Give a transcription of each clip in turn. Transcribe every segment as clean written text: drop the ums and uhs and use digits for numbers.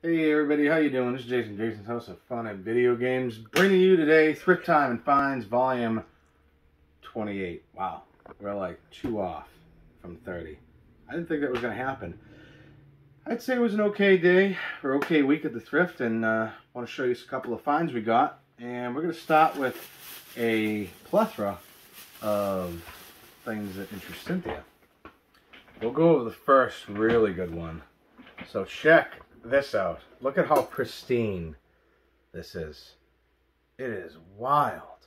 Hey everybody, how you doing? This is Jason, Jason's House of Fun and Video Games, bringing you today Thrift Time and Finds Volume 28. Wow, we're like 2 off from 30. I didn't think that was going to happen. I'd say it was an okay day, or okay week at the Thrift, and I want to show you a couple of finds we got. And we're going to start with a plethora of things that interest Cynthia. We'll go over the first really good one. So check this out. Look at how pristine this is. It is wild.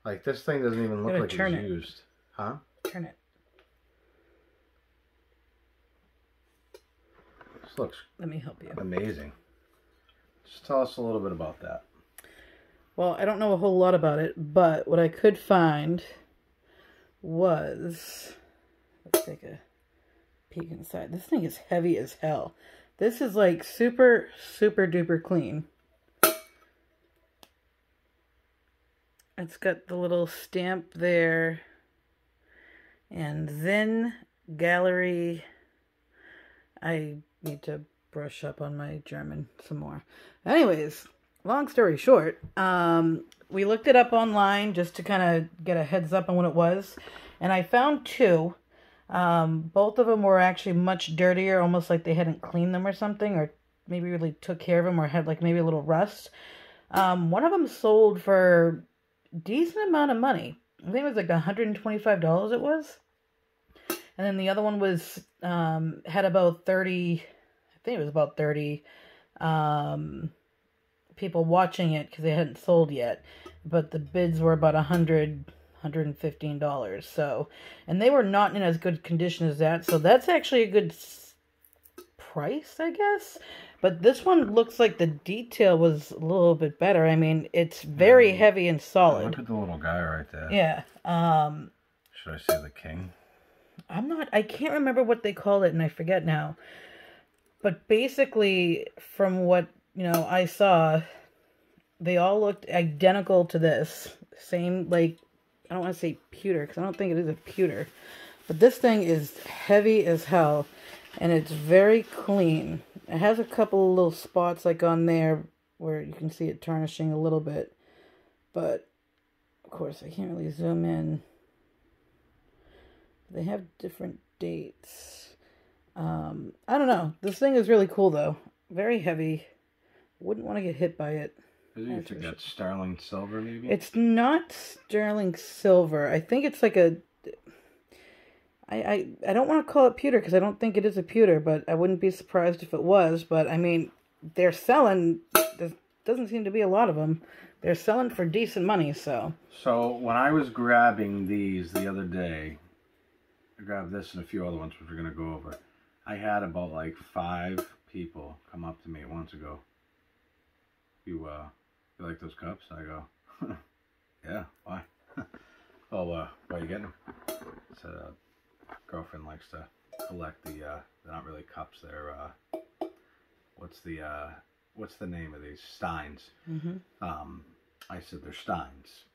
Like, this thing doesn't even look like it's used. Huh? Turn it. This looks Let me help you. amazing. Just tell us a little bit about that. Well, I don't know a whole lot about it, but what I could find was... Let's take a peek inside. This thing is heavy as hell. This is like super, super duper clean. It's got the little stamp there. And then gallery. I need to brush up on my German some more. Anyways, long story short, we looked it up online just to kind of get a heads up on what it was. And I found two. Both of them were actually much dirtier, almost like they hadn't cleaned them or something, or maybe really took care of them, or had like maybe a little rust. One of them sold for a decent amount of money. I think it was like $125 it was. And then the other one was, had about 30, I think it was about 30, people watching it because they hadn't sold yet. But the bids were about $115. So, and they were not in as good condition as that. So that's actually a good price, I guess. But this one looks like the detail was a little bit better. I mean, it's very heavy and solid. Look at the little guy right there. Yeah. Should I say the king? I can't remember what they called it, and I forget now. But basically, from what, I saw, they all looked identical to this. Same, like, I don't want to say pewter, because I don't think it is a pewter. But this thing is heavy as hell, and it's very clean. It has a couple of little spots, like, on there, where you can see it tarnishing a little bit. But, of course, I can't really zoom in. They have different dates. I don't know. This thing is really cool, though. Very heavy. Wouldn't want to get hit by it. I think that's sterling silver, maybe? It's not sterling silver. I think it's like a... I don't want to call it pewter because I don't think it is a pewter, but I wouldn't be surprised if it was. But, I mean, they're selling... There doesn't seem to be a lot of them. They're selling for decent money, so... So, when I was grabbing these the other day... I grabbed this and a few other ones which we're going to go over. I had about like 5 people come up to me once ago. You like those cups? I go, yeah, why? Oh, why are you getting them? So, girlfriend likes to collect the, they're not really cups, they're, what's the name of these? Steins. Mm-hmm. I said they're Steins.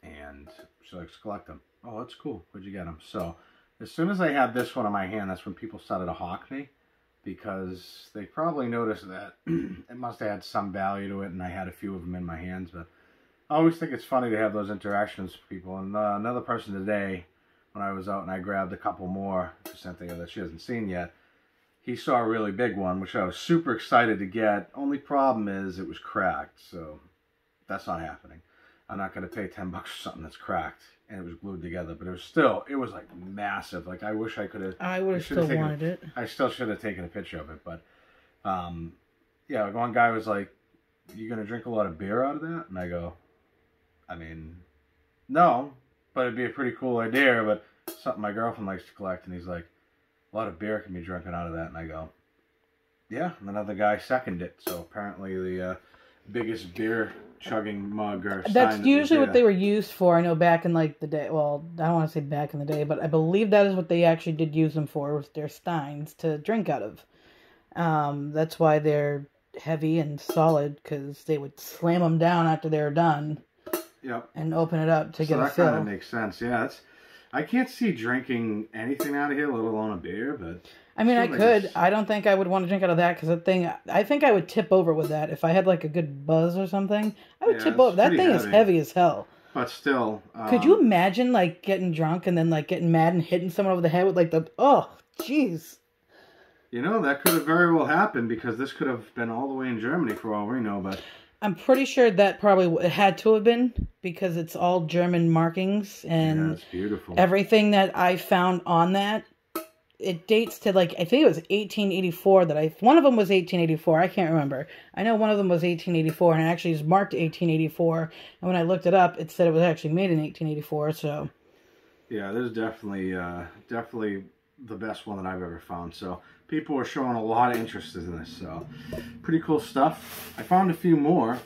And she likes to collect them. Oh, that's cool. Where'd you get them? So, as soon as I had this one in my hand, that's when people started to hawk me, because they probably noticed that it must have had some value to it, and I had a few of them in my hands. But I always think it's funny to have those interactions with people. And another person today, when I was out and I grabbed a couple more for Cynthia that she hasn't seen yet, he saw a really big one, which I was super excited to get. Only problem is it was cracked, so that's not happening. I'm not going to pay $10 for something that's cracked. And it was glued together, but it was like massive. Like, I wish I could have. I would have still wanted it. I still should have taken a picture of it, but yeah. One guy was like, "You gonna drink a lot of beer out of that?" And I go, "I mean, no, but it'd be a pretty cool idea. But something my girlfriend likes to collect." And he's like, "A lot of beer can be drunken out of that." And I go, "Yeah." And another guy seconded it. So apparently the biggest beer chugging mug or that's usually what they were used for. I know back in like the day, well, I don't want to say back in the day, but I believe that is what they actually did use them for, was their steins to drink out of. That's why they're heavy and solid, because they would slam them down after they were done. Yep. And open it up to get a fill. That kind of makes sense. Yeah, I can't see drinking anything out of here, let alone a beer, but I mean, I could. I don't think I would want to drink out of that because that thing, I think I would tip over with that. If I had like a good buzz or something, I would tip over. That thing is heavy as hell. But still. Could you imagine like getting drunk and then like getting mad and hitting someone over the head with like the, oh, jeez. You know, that could have very well happened because this could have been all the way in Germany for all we know, but... I'm pretty sure that probably had to have been because it's all German markings and it's beautiful. Everything that I found on that, it dates to like, I think it was 1884 one of them was 1884, I can't remember. I know one of them was 1884 and it actually is marked 1884 and when I looked it up, it said it was actually made in 1884, so. Yeah, this is definitely the best one that I've ever found, so people are showing a lot of interest in this, so pretty cool stuff. I found a few more.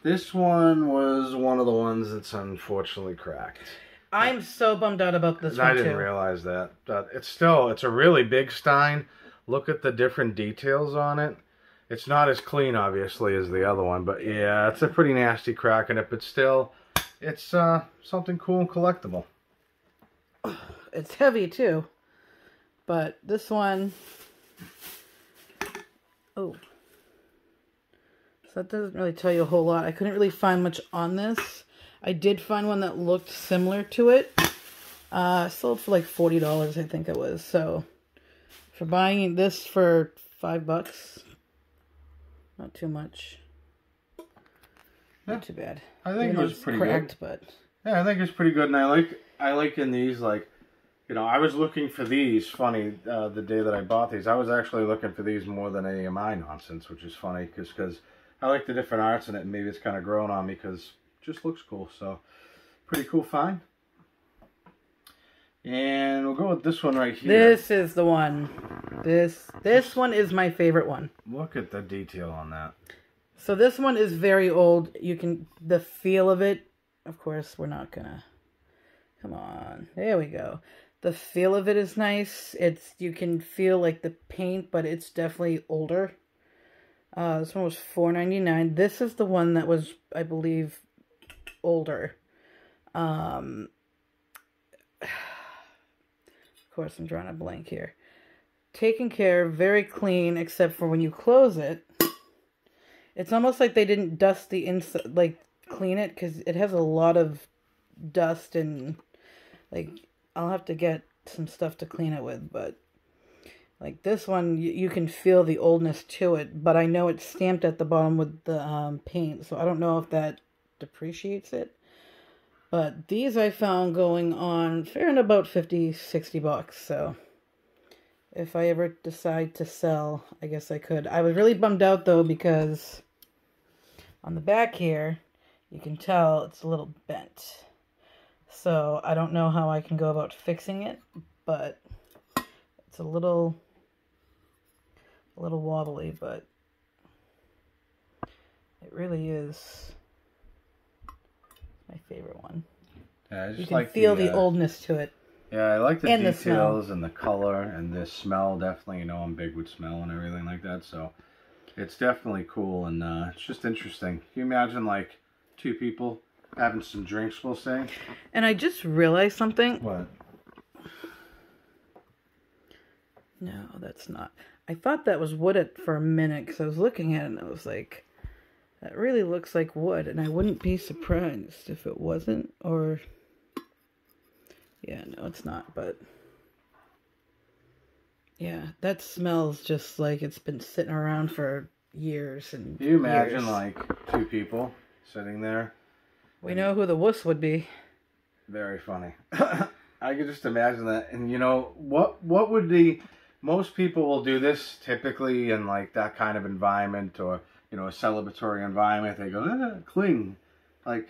This one was one of the ones that's unfortunately cracked. I'm so bummed out about this one, I didn't realize that. But it's a really big stein. Look at the different details on it. It's not as clean, obviously, as the other one, but yeah, it's a pretty nasty crack in it, but still, it's something cool and collectible. It's heavy, too. But this one, oh, so that doesn't really tell you a whole lot. I couldn't really find much on this. I did find one that looked similar to it. Sold for like $40, I think it was. So for buying this for $5, not too much. Not too bad. I think it was pretty cracked, good. But yeah, I think it's pretty good, and I like in these, like, you know, I was looking for these, funny, the day that I bought these. I was actually looking for these more than any of my nonsense, which is funny, because I like the different arts in it, and maybe it's kind of grown on me, because it just looks cool, so pretty cool find. And we'll go with this one right here. This is the one. This one is my favorite one. Look at the detail on that. So this one is very old. You can, the feel of it, of course, we're not gonna, come on, there we go. The feel of it is nice. You can feel like the paint, but it's definitely older. This one was $4.99. This is the one that was, I believe, older. Of course, I'm drawing a blank here. Taken care, very clean, except for when you close it. It's almost like they didn't dust the inside, like clean it, because it has a lot of dust and, like, I'll have to get some stuff to clean it with, but like this one, you can feel the oldness to it, but I know it's stamped at the bottom with the paint, so I don't know if that depreciates it. But these I found going on fair and about $50-$60, so if I ever decide to sell, I guess I could. I was really bummed out though because on the back here, you can tell it's a little bent. So I don't know how I can go about fixing it, but it's a little wobbly, but it really is my favorite one. Yeah, I just you can like feel the oldness to it. Yeah, I like the and details and the color and the smell. Definitely, you know, I'm big with smell and everything like that, so it's definitely cool, and it's just interesting. Can you imagine, like, two people having some drinks, we'll say? And I just realized something. What? No, that's not. I thought that was wood for a minute because I was looking at it and I was like, that really looks like wood. And I wouldn't be surprised if it wasn't, or... Yeah, no, it's not, but... Yeah, that smells just like it's been sitting around for years and Can you imagine, like, two people sitting there? We know who the wuss would be. Very funny. I could just imagine that. And, you know, what would the... Most people will do this typically in, like, that kind of environment or, you know, a celebratory environment. They go, cling. Like,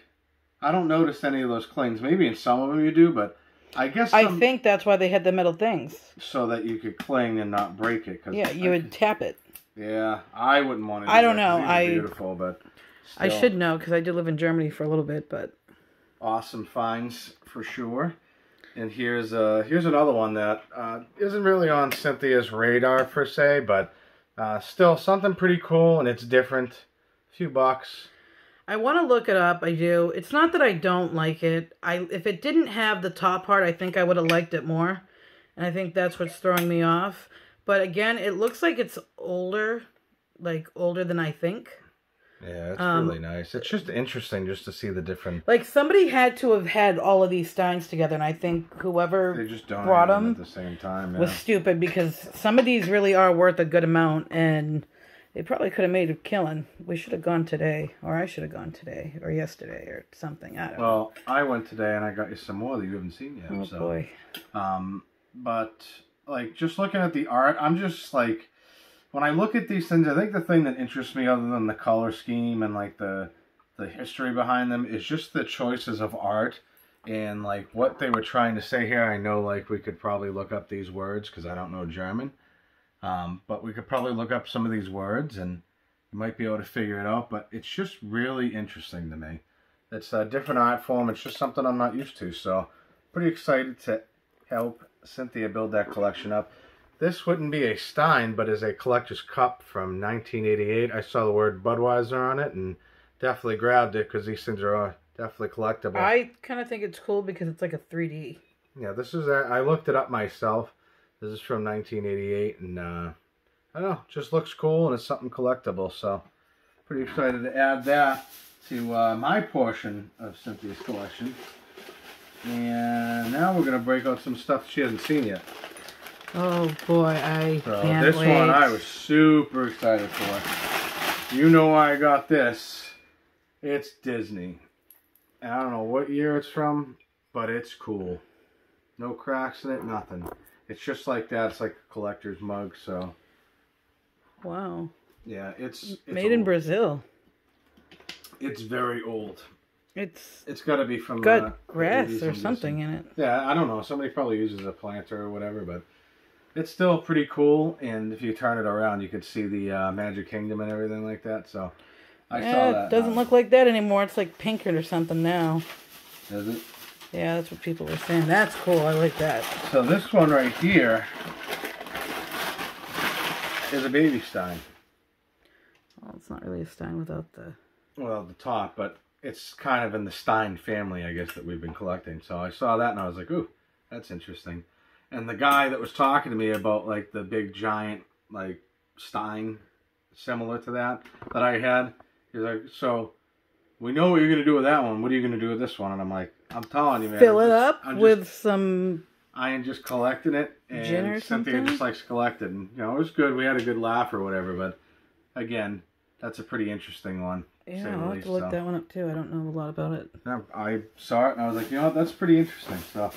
I don't notice any of those clings. Maybe in some of them you do, but I guess... I think that's why they had the metal things. So that you could cling and not break it. Yeah, you would tap it. Yeah, I wouldn't want to do I don't know. It's beautiful, but still. I should know because I did live in Germany for a little bit, but... Awesome finds for sure. And here's another one that isn't really on Cynthia's radar per se, but still something pretty cool, and it's different. A few bucks. I want to look it up. I do. It's not that I don't like it. If it didn't have the top part, I think I would have liked it more. And I think that's what's throwing me off. But again, it looks like it's older, like older than I think. Yeah, it's really nice. It's just interesting just to see the different... Like, somebody had to have had all of these steins together, and I think whoever they just brought them at the same time, was stupid, because some of these really are worth a good amount, and they probably could have made a killing. We should have gone today, or I should have gone today, or yesterday, or something. I don't know. Well, I went today, and I got you some more that you haven't seen yet. Oh, boy. But, like, just looking at the art, I'm just, like... When I look at these things, I think the thing that interests me, other than the color scheme and like the history behind them, is just the choices of art and like what they were trying to say here. I know like we could probably look up these words because I don't know German, but we could probably look up some of these words and you might be able to figure it out. But it's just really interesting to me. It's a different art form. It's just something I'm not used to. So pretty excited to help Cynthia build that collection up. This wouldn't be a stein, but is a collector's cup from 1988. I saw the word Budweiser on it and definitely grabbed it because these things are definitely collectible. I kind of think it's cool because it's like a 3D. Yeah, this is, I looked it up myself. This is from 1988, and I don't know, just looks cool and it's something collectible. So pretty excited to add that to my portion of Cynthia's collection. And now we're going to break out some stuff she hasn't seen yet. Oh boy, I can't this wait. one I was super excited for. You know why I got this. It's Disney. And I don't know what year it's from, but it's cool. No cracks in it, nothing. It's just like that. It's like a collector's mug, so. Wow. Yeah, it's made in Brazil. It's very old. It's got to be from got grass or something in it. Yeah, I don't know. Somebody probably uses a planter or whatever, but it's still pretty cool. And if you turn it around, you can see the Magic Kingdom and everything like that. So I saw that. It doesn't look like that anymore. It's like pinkered or something now. Is it? Yeah, that's what people were saying. That's cool. I like that. So this one right here is a baby stein. Well, it's not really a stein without the... Well, the top, but it's kind of in the Stein family, I guess, that we've been collecting. So I saw that and I was like, ooh, that's interesting. And the guy that was talking to me about, like, the big giant, like, stein similar to that I had, he's like, so, we know what you're going to do with that one. What are you going to do with this one? And I'm like, I'm telling you, man. Fill it up with some... I am just collecting it. And gin or Cynthia something? just likes collecting. And, you know, it was good. We had a good laugh or whatever. But, again, that's a pretty interesting one. Yeah, I'll have to look that one up, too. I don't know a lot about it. I saw it and I was like, you know what, that's pretty interesting. So,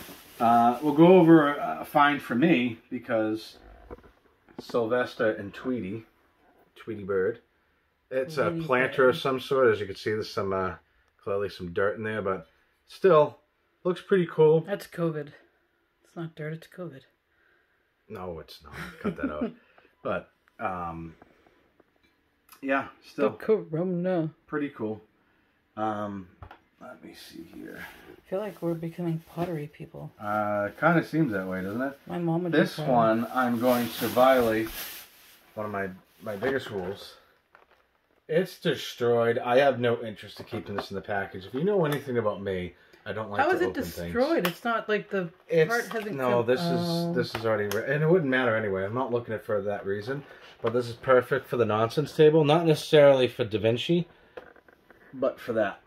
we'll go over a find for me because Sylvester and Tweety Bird, it's a planter of some sort. As you can see, there's some, clearly some dirt in there, but still looks pretty cool. That's COVID. It's not dirt, it's COVID. No, it's not. Cut that out. But, yeah, still the corona. Pretty cool. Let me see here. I feel like we're becoming pottery people. Kind of seems that way, doesn't it? My mom would This one, I'm going to violate one of my biggest rules. It's destroyed. I have no interest in keeping this in the package. If you know anything about me, I don't like to open things. How is it destroyed? It's not like the part hasn't... No, this is already... And it wouldn't matter anyway. I'm not looking at it for that reason. But this is perfect for the nonsense table. Not necessarily for Da Vinci, but for that.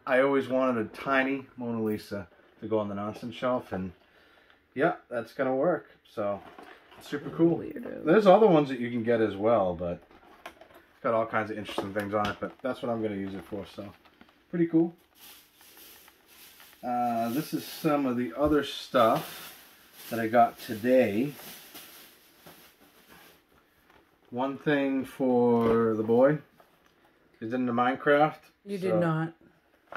I always wanted a tiny Mona Lisa to go on the nonsense shelf. And yeah, that's going to work. So, super cool. Weirdo. There's other ones that you can get as well, but it's got all kinds of interesting things on it. But that's what I'm going to use it for. So, pretty cool. This is some of the other stuff that I got today. One thing for the boy. He's into Minecraft. You did not.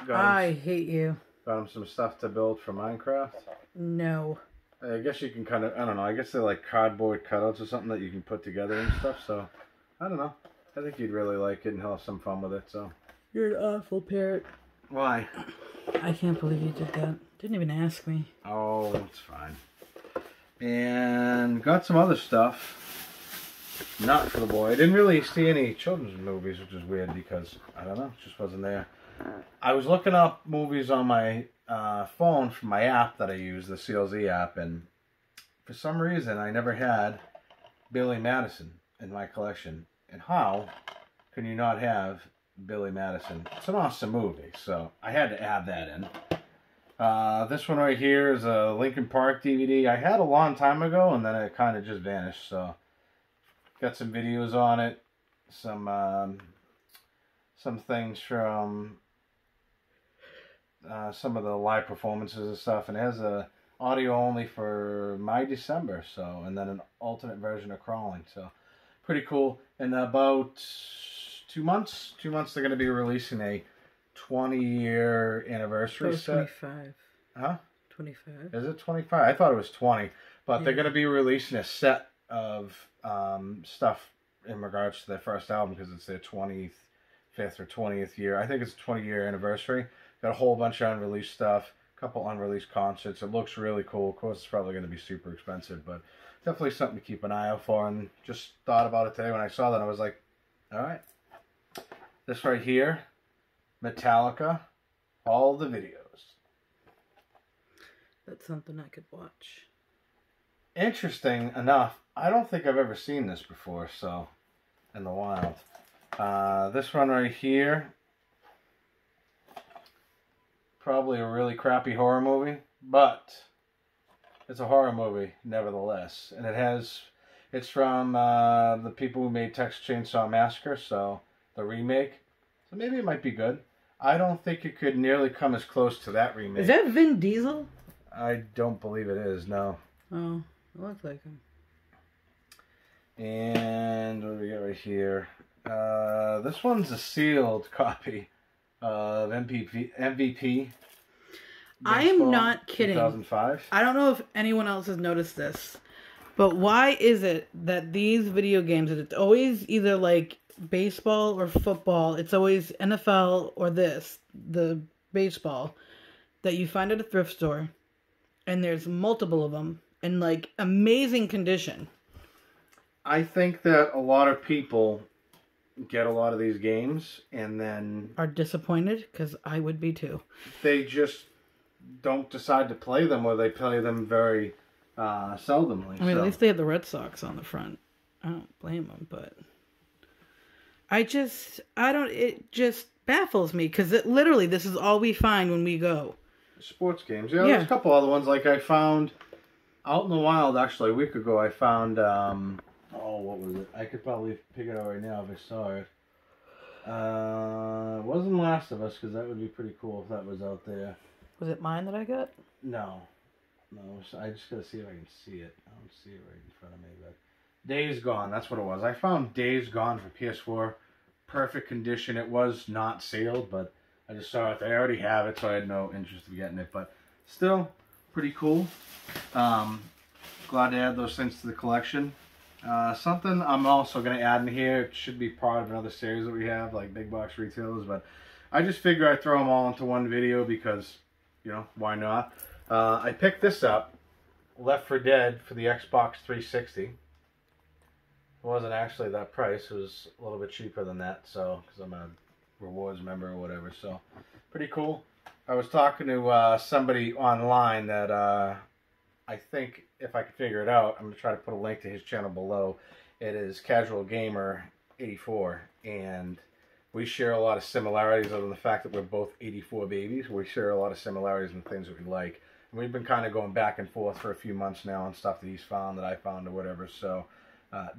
I hate you. Got him some stuff to build for Minecraft. No. I guess you can kind of, I don't know, I guess they're like cardboard cutouts or something that you can put together and stuff. So, I don't know. I think you'd really like it and he'll have some fun with it. So. You're an awful parrot. Why? I can't believe you did that. Didn't even ask me. Oh, it's fine. And got some other stuff. Not for the boy. I didn't really see any children's movies, which is weird because, I don't know, it just wasn't there. I was looking up movies on my phone from my app that I use, the CLZ app, and for some reason, I never had Billy Madison in my collection. And how can you not have Billy Madison? It's an awesome movie, so I had to add that in. This one right here is a Linkin Park DVD. I had a long time ago, and then it kind of just vanished. So, got some videos on it, some things from some of the live performances and stuff, and it has a audio only for My December. So, and then an alternate version of Crawling. So, pretty cool. In about 2 months, they're going to be releasing a 20-year anniversary set. 25. Huh? 25. Is it 25? I thought it was 20. But they're going to be releasing a set of stuff in regards to their first album because it's their 25th or 20th year. I think it's a 20-year anniversary. Got a whole bunch of unreleased stuff, a couple unreleased concerts. It looks really cool. Of course, it's probably going to be super expensive, but definitely something to keep an eye out for. And just thought about it today when I saw that. I was like, all right. This right here, Metallica, all the videos. That's something I could watch. Interesting enough, I don't think I've ever seen this before, so, in the wild. This one right here, probably a really crappy horror movie, but it's a horror movie nevertheless. And it's from the people who made Texas Chainsaw Massacre, so the remake. So maybe it might be good. I don't think it could nearly come as close to that remake. Is that Vin Diesel? I don't believe it is, no. Oh, it looks like him. And what do we got right here? This one's a sealed copy of MVP. I am not kidding. 2005. I don't know if anyone else has noticed this, but why is it that these video games, it's always either like baseball or football, it's always NFL or the baseball, that you find at a thrift store, and there's multiple of them in like amazing condition. I think that a lot of people get a lot of these games and then are disappointed, because I would be too. They just don't decide to play them, or they play them very seldomly. I mean, at least they have the Red Sox on the front. I don't blame them, but it just baffles me, because literally this is all we find when we go. Sports games. Yeah, there's a couple other ones. Like I found out in the wild, actually, a week ago, I found, what was it? I could probably pick it out right now if I saw it. It wasn't Last of Us, because that would be pretty cool if that was out there. Was it mine that I got? No. I just gotta see if I can see it. I don't see it right in front of me, but Days Gone, that's what it was. I found Days Gone for PS4. Perfect condition. It was not sealed, but I just saw it. They already have it, so I had no interest in getting it. But still, pretty cool. Glad to add those things to the collection. Something I'm also going to add in here, it should be part of another series that we have, like big box retailers, but I just figure I'd throw them all into one video because, why not? I picked this up, Left 4 Dead for the Xbox 360. It wasn't actually that price, it was a little bit cheaper than that, so, because I'm a rewards member or whatever, so pretty cool. I was talking to somebody online that I think if I can figure it out, I'm going to try to put a link to his channel below. It is Casual Gamer 84, and we share a lot of similarities other than the fact that we're both 84 babies. We share a lot of similarities in things that we like. And we've been kind of going back and forth for a few months now on stuff that he's found, that I found, or whatever, so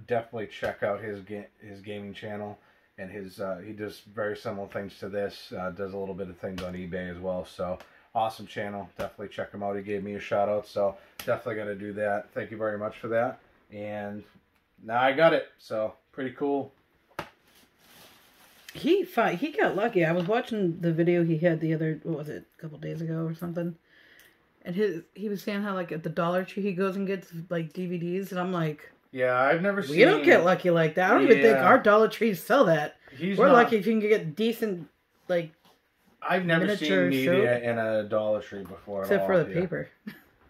definitely check out his gaming channel. And he does very similar things to this, does a little bit of things on eBay as well, so awesome channel. Definitely check him out. He gave me a shout out, so definitely going to do that. Thank you very much for that. And now I got it, so pretty cool. He got lucky. I was watching the video he had a couple days ago or something. And he was saying how like at the Dollar Tree he goes and gets like DVDs, and I'm like, yeah, I've never seen. You don't get lucky like that. I don't even think our Dollar Trees sell that. We're lucky if you can get decent, like, I've never seen media in a Dollar Tree before. Except for the paper.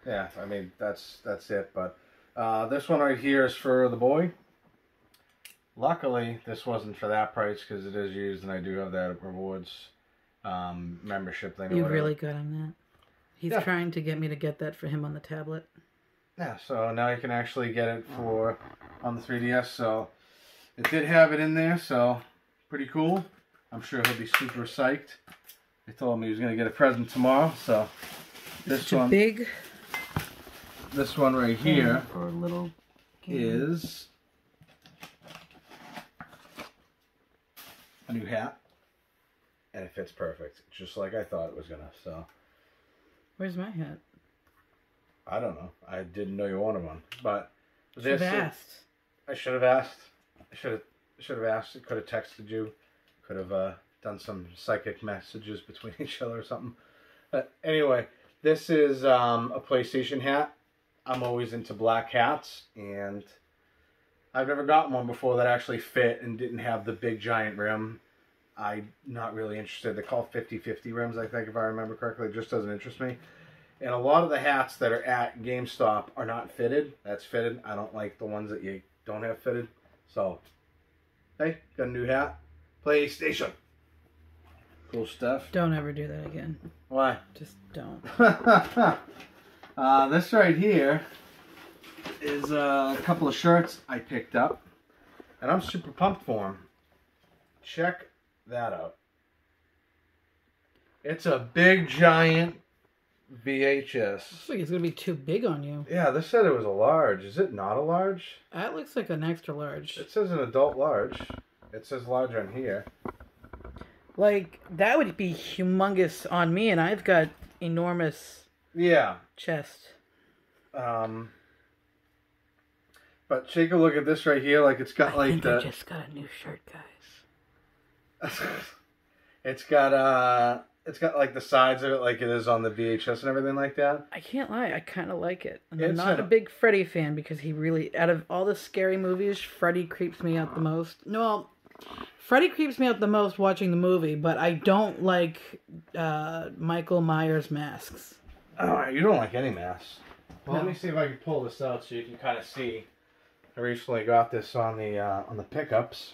Yeah, I mean, that's it. But this one right here is for the boy. Luckily, this wasn't for that price because it is used, and I do have that rewards membership thing. You really got him that. He's trying to get me to get that for him on the tablet. Yeah, so now you can actually get it for on the 3DS. So it did have it in there, so pretty cool. I'm sure he'll be super psyched. He told me he was going to get a present tomorrow, so this one, big. This one right here for a little is a new hat, and it fits perfect, just like I thought it was gonna. So, where's my hat? I don't know. I didn't know you wanted one, but Should have asked. I should have asked. I should have asked. Could have texted you. Could have done some psychic messages between each other or something. But anyway, this is a PlayStation hat. I'm always into black hats, and I've never gotten one before that actually fit and didn't have the big giant rim. I'm not really interested. They're called 50/50 rims, I think, if I remember correctly. It just doesn't interest me. And a lot of the hats that are at GameStop are not fitted. That's fitted. I don't like the ones that you don't have fitted. So, hey, got a new hat. PlayStation. Cool stuff. Don't ever do that again. Why? Just don't. This right here is a couple of shirts I picked up, and I'm super pumped for them. Check that out. It's a big giant VHS. Looks like it's gonna be too big on you. Yeah, this said it was a large. Is it not a large? That looks like an extra large. It says an adult large. It says large on here. Like, that would be humongous on me, and I've got enormous chest. But take a look at this right here. Like, it's got I think I just got a new shirt, guys. It's got like the sides of it like it is on the VHS and everything like that. I can't lie, I kind of like it. And I'm not a big Freddy fan because he really, out of all the scary movies, Freddy creeps me out the most. No, Freddy creeps me out the most watching the movie, but I don't like Michael Myers masks. Oh, you don't like any masks. Well, No. Let me see if I can pull this out so you can kind of see. I recently got this on the pickups,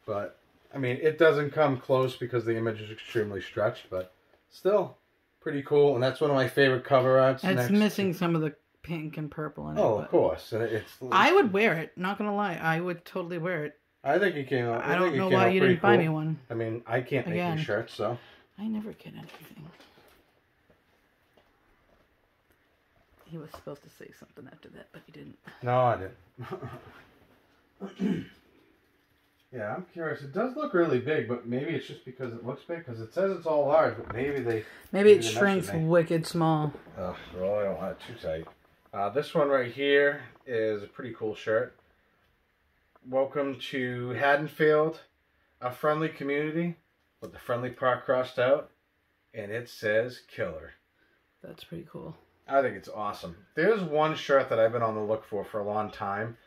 but I mean it doesn't come close because the image is extremely stretched, but still pretty cool. And that's one of my favorite cover arts. It's missing some of the pink and purple in it. Oh, of course. And it's. I would wear it. Not gonna lie, I would totally wear it. I think it came out. I don't know why you didn't buy me one. I mean, I can't make any shirts, so. I never get anything. He was supposed to say something after that, but he didn't. No, I didn't. Yeah, I'm curious. It does look really big, but maybe it's just because it looks big. Because it says it's all large, but maybe it shrinks wicked small. Oh, well, I don't want it too tight. This one right here is a pretty cool shirt. Welcome to Haddonfield, a friendly community with the friendly part crossed out, and it says killer. That's pretty cool. I think it's awesome. There's one shirt that I've been on the look for a long time.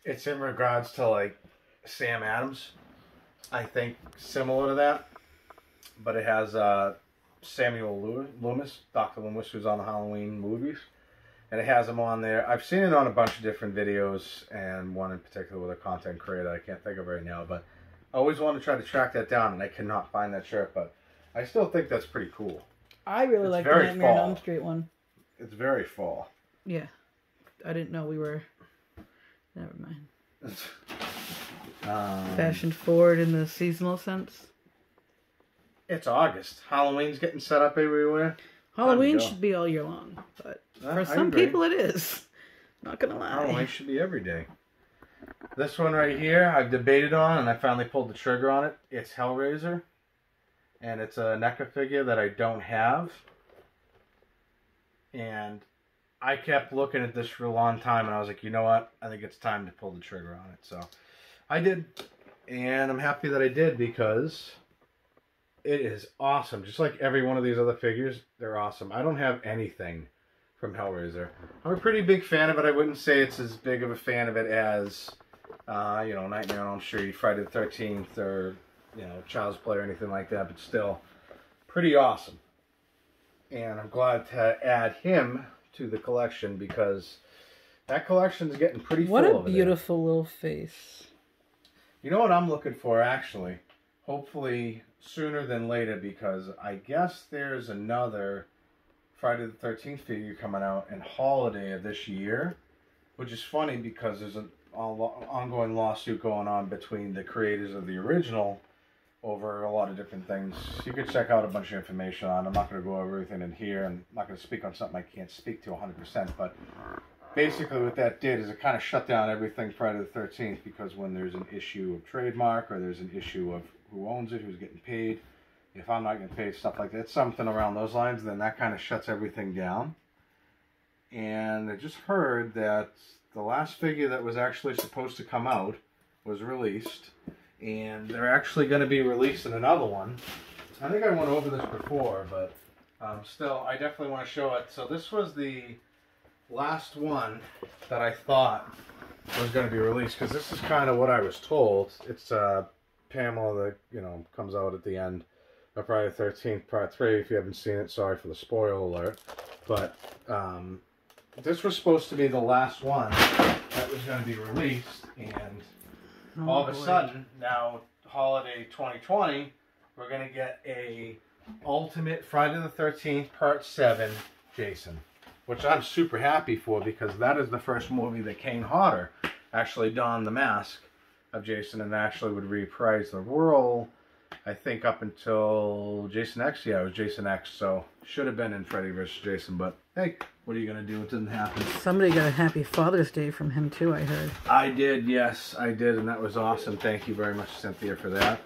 It's in regards to like Sam Adams. I think similar to that, but it has Samuel Loomis, Dr. Loomis, who's on the Halloween movies, and it has him on there. I've seen it on a bunch of different videos, and one in particular with a content creator I can't think of right now, but I always want to try to track that down, and I cannot find that shirt, but I still think that's pretty cool. I really like the Nightmare on Elm Street one. It's very fall. Yeah. I didn't know we were... Never mind. Fashion forward in the seasonal sense. It's August. Halloween's getting set up everywhere. Halloween should be all year long, but for some people it is. Not gonna lie. Halloween should be every day. This one right here, I've debated on, and I finally pulled the trigger on it. It's Hellraiser, and it's a NECA figure that I don't have. And I kept looking at this for a long time, and I was like, you know what? I think it's time to pull the trigger on it. So I did, and I'm happy that I did because it is awesome. Just like every one of these other figures, they're awesome. I don't have anything from Hellraiser. I'm a pretty big fan of it. I wouldn't say it's as big of a fan of it as, Nightmare on Elm Street, Friday the 13th, or, Child's Play or anything like that, but still pretty awesome. And I'm glad to add him to the collection because that collection is getting pretty full. What a beautiful little face. You know what I'm looking for, actually? Hopefully sooner than later, because I guess there's another Friday the 13th figure coming out in holiday of this year, which is funny because there's an ongoing lawsuit going on between the creators of the original over a lot of different things. You could check out a bunch of information on. I'm not going to go over everything in here, and I'm not going to speak on something I can't speak to 100%, but basically what that did is it kind of shut down everything Friday the 13th, because when there's an issue of trademark or there's an issue of who owns it, who's getting paid, if I'm not getting paid, stuff like that, something around those lines, then that kind of shuts everything down. And I just heard that the last figure that was actually supposed to come out was released, and they're actually going to be releasing another one. I think I went over this before, but still, I definitely want to show it. So this was the last one that I thought was going to be released, because this is kind of what I was told. It's Pamela that, you know, comes out at the end of Friday the 13th, Part 3. If you haven't seen it, sorry for the spoiler alert. But this was supposed to be the last one that was going to be released, and all of a sudden, now, holiday 2020, we're going to get a Ultimate Friday the 13th Part 7 Jason, which I'm super happy for, because that is the first movie that Kane Hodder actually donned the mask of Jason and actually would reprise the role, I think, up until Jason X. Yeah, it was Jason X, so should have been in Freddy vs. Jason, but hey, what are you going to do? It didn't happen. Somebody got a happy Father's Day from him too, I heard. I did, yes, I did, and that was awesome. Thank you very much, Cynthia, for that.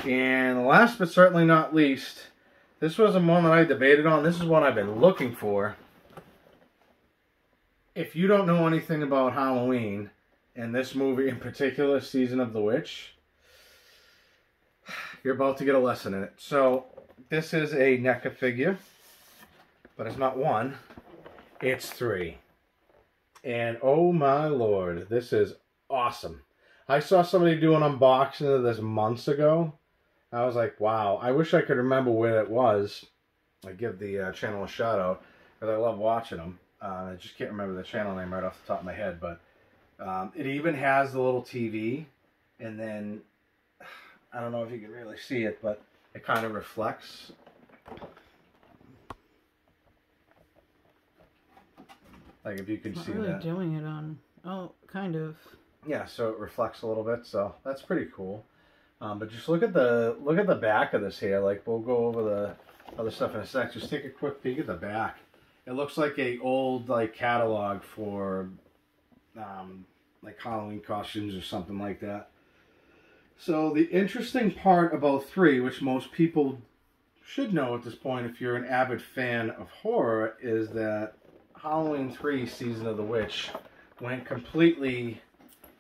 And last but certainly not least, this was a one that I debated on. This is one I've been looking for. If you don't know anything about Halloween, and this movie in particular, Season of the Witch, you're about to get a lesson in it. So, this is a NECA figure, but it's not one, it's 3. And oh my lord, this is awesome. I saw somebody do an unboxing of this months ago. I was like, wow, I wish I could remember where it was. I give the channel a shout out, because I love watching them. I just can't remember the channel name right off the top of my head, but it even has the little TV, and then, I don't know if you can really see it, but it kind of reflects. Like, if you can see really that. Doing it on, oh, kind of. Yeah, so it reflects a little bit, so that's pretty cool. But just look at the back of this here. Like, we'll go over the other stuff in a sec. Just take a quick peek at the back. It looks like a old catalog for like Halloween costumes or something like that. So the interesting part about 3, which most people should know at this point if you're an avid fan of horror, is that Halloween 3 Season of the Witch went completely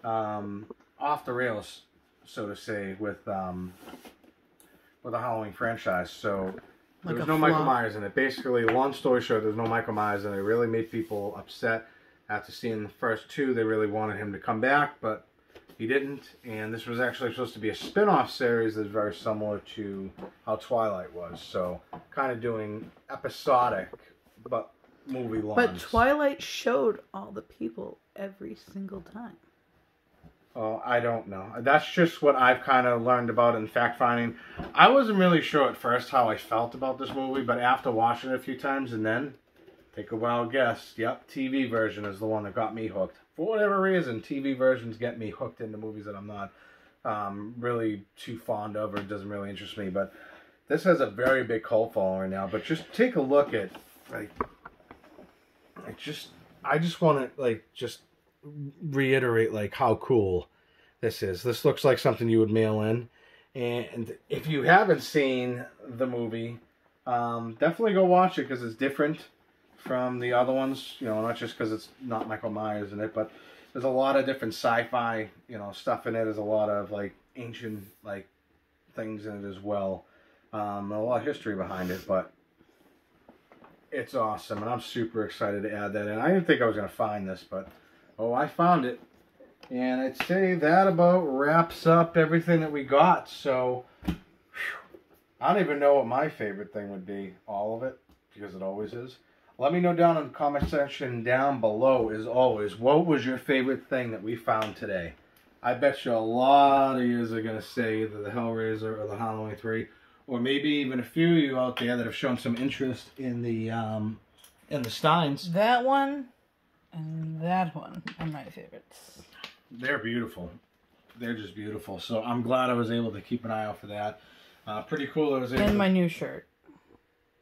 off the rails, so to say, with the Halloween franchise. So there was no Michael Myers in it. Basically, long story short, there's no Michael Myers in it. It really made people upset. After seeing the first 2, they really wanted him to come back, but he didn't. And this was actually supposed to be a spin-off series that's very similar to how Twilight was. So kind of doing episodic, but movie lines. But Twilight showed all the people every single time. Oh, I don't know. That's just what I've kind of learned about in fact-finding. I wasn't really sure at first how I felt about this movie, but after watching it a few times and then, take a wild guess, yep, TV version is the one that got me hooked. For whatever reason, TV versions get me hooked into movies that I'm not really too fond of, or it doesn't really interest me. But this has a very big cult following now. But just take a look at, like, I just want to, like, just reiterate, like, how cool this is. This looks like something you would mail in. And if you haven't seen the movie, definitely go watch it, because it's different from the other ones, you know, not just because it's not Michael Myers in it, but there's a lot of different sci-fi, you know, stuff in it. There's a lot of, like, ancient, like, things in it as well. A lot of history behind it, but it's awesome, and I'm super excited to add that in. I didn't think I was going to find this, but, oh, I found it. And I'd say that about wraps up everything that we got. So, whew, I don't even know what my favorite thing would be. All of it, because it always is. Let me know down in the comment section down below, as always, what was your favorite thing that we found today? I bet you a lot of you are going to say either the Hellraiser or the Halloween 3, or maybe even a few of you out there that have shown some interest in the And the Steins. That one and that one are my favorites. They're beautiful. They're just beautiful. So I'm glad I was able to keep an eye out for that. Pretty cool. I was able and to... my new shirt.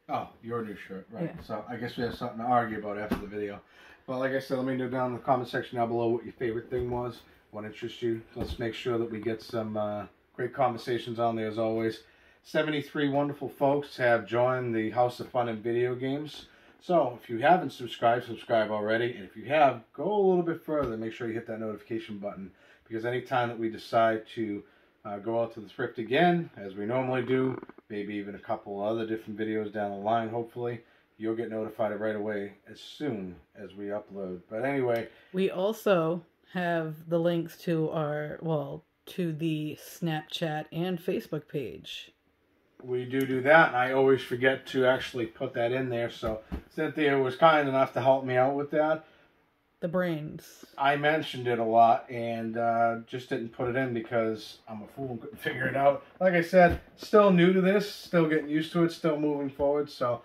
Oh, your new shirt, right. Yeah. So I guess we have something to argue about after the video. But like I said, let me know down in the comment section down below what your favorite thing was, what interests you. Let's make sure that we get some great conversations on there as always. 73 wonderful folks have joined the House of Fun and Video Games. So if you haven't subscribed, subscribe already. And if you have, go a little bit further. Make sure you hit that notification button. Because anytime that we decide to go out to the thrift again, as we normally do, maybe even a couple other different videos down the line, hopefully, you'll get notified right away as soon as we upload. But anyway, we also have the links to our, well, to the Snapchat and Facebook page. We do that, and I always forget to actually put that in there. So Cynthia was kind enough to help me out with that. The brains. I mentioned it a lot and just didn't put it in because I'm a fool and couldn't figure it out. Like I said, still new to this, still getting used to it, still moving forward. So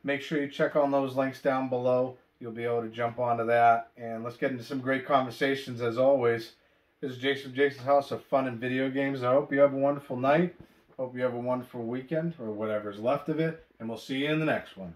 make sure you check on those links down below. You'll be able to jump onto that. And let's get into some great conversations as always. This is Jason from Jason's House of Fun and Video Games. I hope you have a wonderful night. Hope you have a wonderful weekend or whatever's left of it. And we'll see you in the next one.